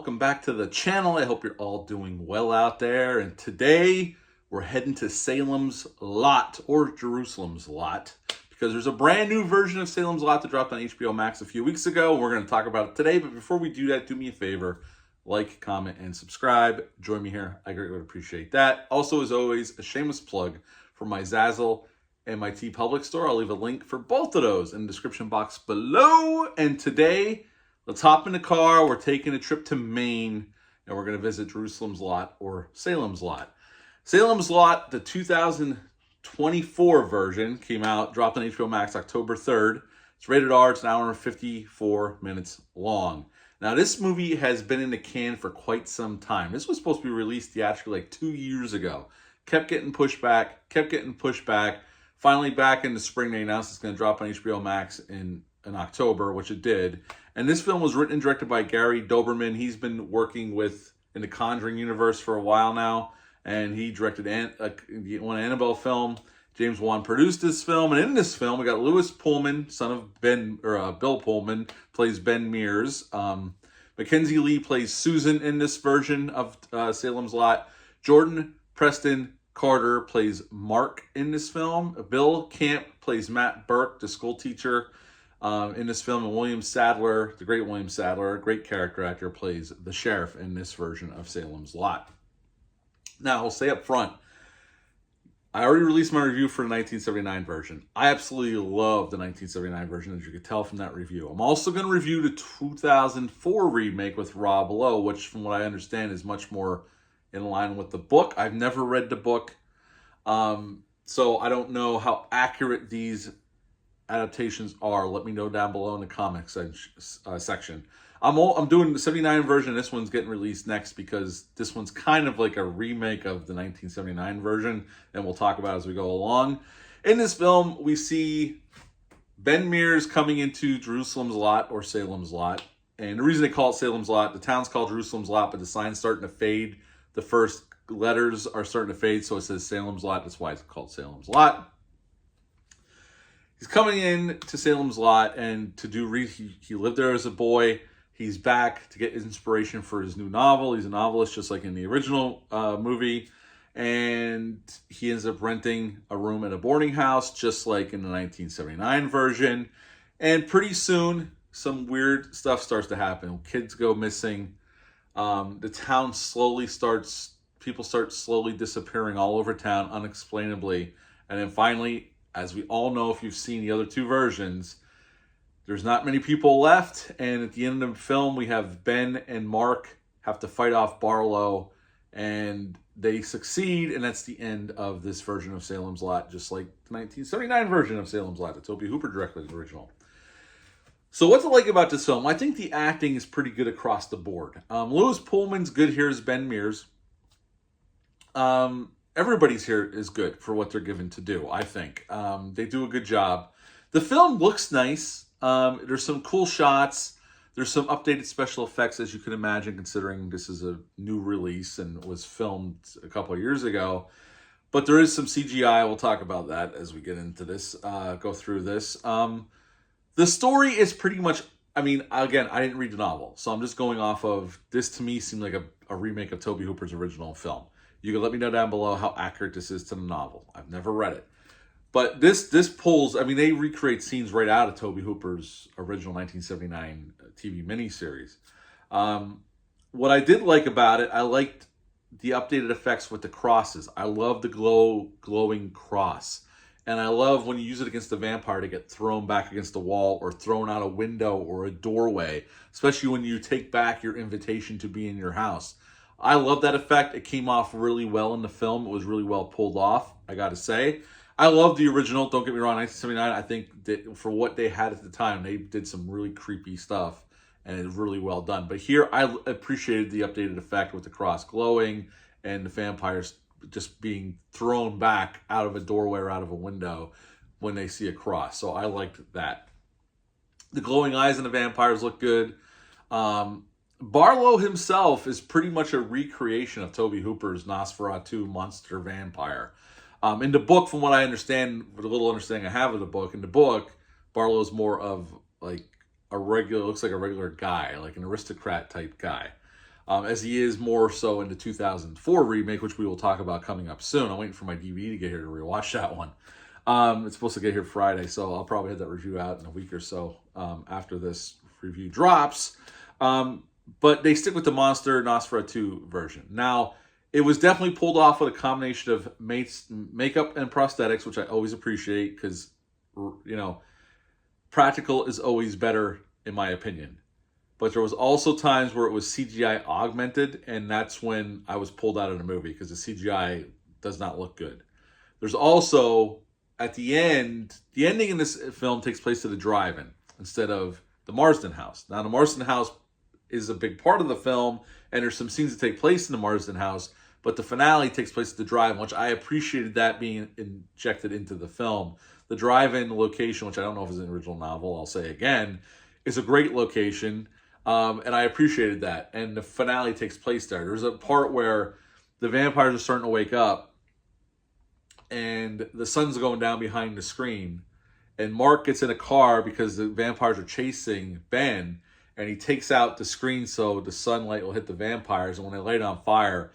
welcome back to the channel. I hope you're all doing well out there. And today we're heading to Salem's Lot, or Jerusalem's Lot, because there's a brand new version of Salem's Lot that dropped on HBO Max a few weeks ago. We're going to talk about it today, but before we do that, do me a favor, like, comment, and subscribe. Join me here. I greatly would appreciate that. Also, as always, a shameless plug for my Zazzle and my TeePublic store. I'll leave a link for both of those in the description box below. And today, let's hop in the car. We're taking a trip to Maine, and we're going to visit Jerusalem's Lot, or Salem's Lot. Salem's Lot, the 2024 version, came out, dropped on HBO Max October 3rd. It's rated R. It's an hour and 54 minutes long. Now, this movie has been in the can for quite some time. This was supposed to be released theatrically like 2 years ago. Kept getting pushed back. Finally, back in the spring, they announced it's going to drop on HBO Max in October, which it did. And this film was written and directed by Gary Doberman. He's been working in the Conjuring universe for a while now, and he directed one Annabelle film. James Wan produced this film, and in this film, we got Louis Pullman, son of Bill Pullman, plays Ben Mears. Mackenzie Lee plays Susan in this version of Salem's Lot. Jordan Preston Carter plays Mark in this film. Bill Camp plays Matt Burke, the school teacher in this film. And William Sadler, the great William Sadler, great character actor, plays the sheriff in this version of Salem's Lot. Now, I'll say up front, I already released my review for the 1979 version. I absolutely love the 1979 version, as you could tell from that review. I'm also going to review the 2004 remake with Rob Lowe, which, from what I understand, is much more in line with the book. I've never read the book, so I don't know how accurate these adaptations are. Let me know down below in the comments section. I'm doing the 79 version. This one's getting released next because this one's kind of like a remake of the 1979 version, and we'll talk about it as we go along. In this film, we see Ben Mears coming into Jerusalem's Lot, or Salem's Lot. And the reason they call it Salem's Lot, the town's called Jerusalem's Lot, but the sign's starting to fade. The first letters are starting to fade, so it says Salem's Lot. That's why it's called Salem's Lot. He's coming in to Salem's Lot, and he lived there as a boy. He's back to get inspiration for his new novel. He's a novelist, just like in the original movie. And he ends up renting a room at a boarding house, just like in the 1979 version. And pretty soon, some weird stuff starts to happen. Kids go missing. The town people start slowly disappearing all over town unexplainably. And then finally, as we all know if you've seen the other two versions, there's not many people left. And at the end of the film, we have Ben and Mark have to fight off Barlow, and they succeed. And that's the end of this version of Salem's Lot, just like the 1979 version of Salem's Lot that Tobe Hooper directed, the original. So what's it like about this film? I think the acting is pretty good across the board. Louis Pullman's good here as Ben Mears. Everybody's here is good for what they're given to do, I think. They do a good job. The film looks nice. There's some cool shots. There's some updated special effects, as you can imagine, considering this is a new release and was filmed a couple of years ago. But there is some CGI. We'll talk about that as we get into this, go through this. The story is pretty much, again, I didn't read the novel, so I'm just going off of, this to me seemed like a remake of Tobe Hooper's original film. You can let me know down below how accurate this is to the novel. I've never read it. But this pulls, they recreate scenes right out of Tobe Hooper's original 1979 TV miniseries. What I did like about it, I liked the updated effects with the crosses. I love the glowing cross. And I love when you use it against the vampire to get thrown back against the wall or thrown out a window or a doorway, especially when you take back your invitation to be in your house. I love that effect. It came off really well in the film. It was really well pulled off, I got to say. I love the original, don't get me wrong, 1979. I think that for what they had at the time, they did some really creepy stuff, and it's really well done. But here, I appreciated the updated effect with the cross glowing and the vampires just being thrown back out of a doorway or out of a window when they see a cross. So I liked that. The glowing eyes in the vampires look good. Barlow himself is pretty much a recreation of Tobe Hooper's Nosferatu monster vampire. In the book, from what I understand, the little understanding I have of the book, in the book, Barlow's more of like looks like a regular guy, like an aristocrat type guy. as he is more so in the 2004 remake, which we will talk about coming up soon. I'm waiting for my DVD to get here to rewatch that one. It's supposed to get here Friday, so I'll probably have that review out in a week or so after this review drops. But they stick with the Monster Nosferatu version. Now, it was definitely pulled off with a combination of makeup and prosthetics, which I always appreciate because, practical is always better in my opinion. But there was also times where it was CGI augmented, and that's when I was pulled out of the movie because the CGI does not look good. There's also, at the ending in this film takes place at a drive-in instead of the Marsden house. Now, the Marsden house is a big part of the film, and there's some scenes that take place in the Marsden house, but the finale takes place at the drive-in, which I appreciated that being injected into the film. The drive-in location, which I don't know if is an original novel, I'll say again, is a great location. And I appreciated that. And the finale takes place there. There's a part where the vampires are starting to wake up and the sun's going down behind the screen. And Mark gets in a car because the vampires are chasing Ben. And he takes out the screen so the sunlight will hit the vampires. And when they light it on fire,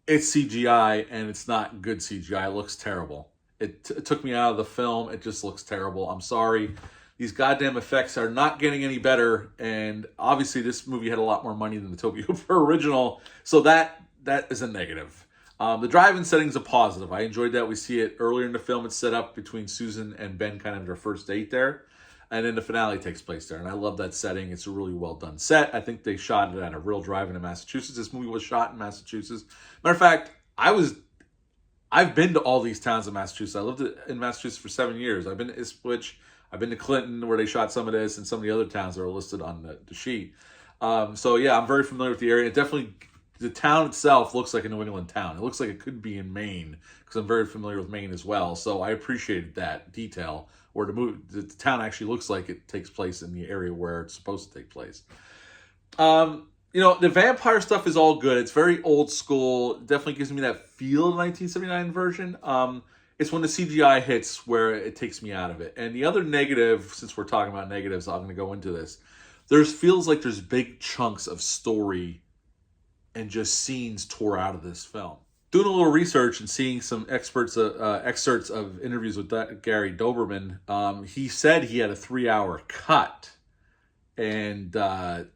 it's CGI and it's not good CGI. It looks terrible. It took me out of the film. It just looks terrible. I'm sorry. These goddamn effects are not getting any better, and obviously this movie had a lot more money than the Tobe Hooper original, so that is a negative. The drive-in setting is a positive. I enjoyed that. We see it earlier in the film. It's set up between Susan and Ben, kind of their first date there, and then the finale takes place there, and I love that setting. It's a really well-done set. I think they shot it at a real drive-in in Massachusetts. This movie was shot in Massachusetts. Matter of fact, I've been to all these towns in Massachusetts. I lived in Massachusetts for 7 years. I've been to Ipswich. I've been to Clinton, where they shot some of this, and some of the other towns that are listed on the sheet. So yeah, I'm very familiar with the area. It definitely, the town itself looks like a New England town. It looks like it could be in Maine, because I'm very familiar with Maine as well. So I appreciated that detail, where the town actually looks like it takes place in the area where it's supposed to take place. The vampire stuff is all good. It's very old school. It definitely gives me that feel of the 1979 version. It's when the CGI hits where it takes me out of it. And the other negative, since we're talking about negatives, I'm going to go into this. Feels like there's big chunks of story and just scenes tore out of this film. Doing a little research and seeing some excerpts of interviews with Gary Doberman, he said he had a 3-hour cut. And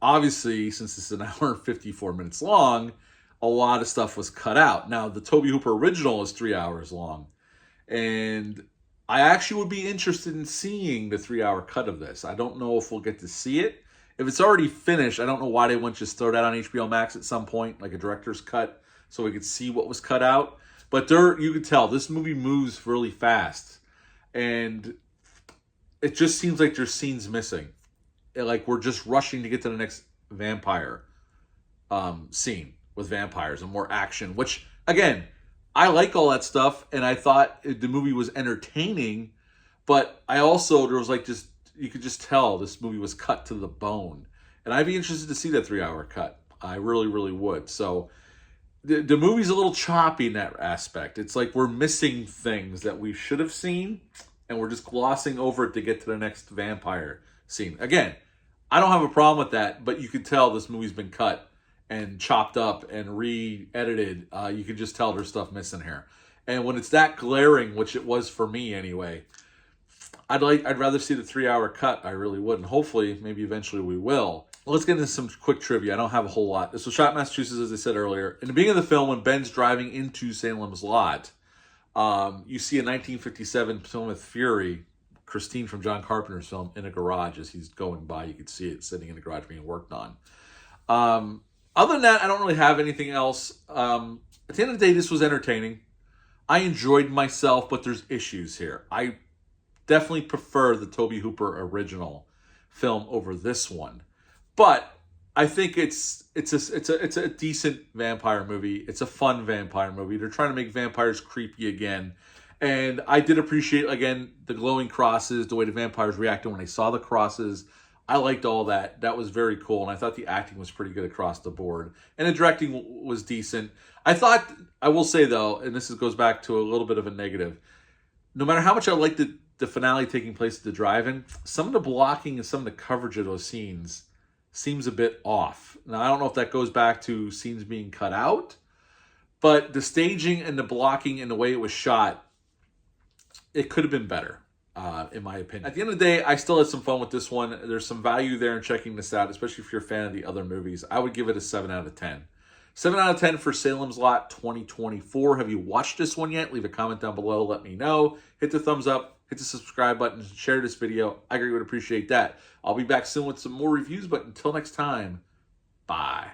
obviously, since it's an hour and 54 minutes long, a lot of stuff was cut out. Now, the Tobe Hooper original is 3 hours long. And I actually would be interested in seeing the 3-hour cut of this. I don't know if we'll get to see it. If it's already finished, I don't know why they wouldn't just throw that on HBO Max at some point, like a director's cut, so we could see what was cut out. But you could tell this movie moves really fast. And it just seems like there's scenes missing. Like we're just rushing to get to the next vampire scene with vampires and more action, which, again, I like all that stuff, and I thought the movie was entertaining, but there was you could just tell this movie was cut to the bone. And I'd be interested to see that 3-hour cut. I really, really would. So the movie's a little choppy in that aspect. It's like we're missing things that we should have seen, and we're just glossing over it to get to the next vampire scene. Again, I don't have a problem with that, but you could tell this movie's been cut and chopped up and re-edited. You can just tell there's stuff missing here. And when it's that glaring, which it was for me anyway, I'd rather see the 3-hour cut. I really would. And hopefully, maybe eventually we will. Let's get into some quick trivia. I don't have a whole lot. This was shot in Massachusetts, as I said earlier. In the beginning of the film, when Ben's driving into Salem's lot, you see a 1957 Plymouth Fury, Christine from John Carpenter's film, in a garage as he's going by. You can see it sitting in the garage being worked on. Other than that, I don't really have anything else. At the end of the day, this was entertaining. I enjoyed myself, but there's issues here. I definitely prefer the Tobe Hooper original film over this one. But I think it's a decent vampire movie. It's a fun vampire movie. They're trying to make vampires creepy again. And I did appreciate, again, the glowing crosses, the way the vampires reacted when they saw the crosses. I liked all that. That was very cool. And I thought the acting was pretty good across the board. And the directing was decent. I will say, though, and this goes back to a little bit of a negative, no matter how much I liked the finale taking place at the drive-in, some of the blocking and some of the coverage of those scenes seems a bit off. Now, I don't know if that goes back to scenes being cut out, but the staging and the blocking and the way it was shot, it could have been better, in my opinion. At the end of the day, I still had some fun with this one. There's some value there in checking this out, especially if you're a fan of the other movies. I would give it a 7 out of 10. 7 out of 10 for Salem's Lot 2024. Have you watched this one yet? Leave a comment down below. Let me know. Hit the thumbs up. Hit the subscribe button. Share this video. I greatly would appreciate that. I'll be back soon with some more reviews, but until next time, bye.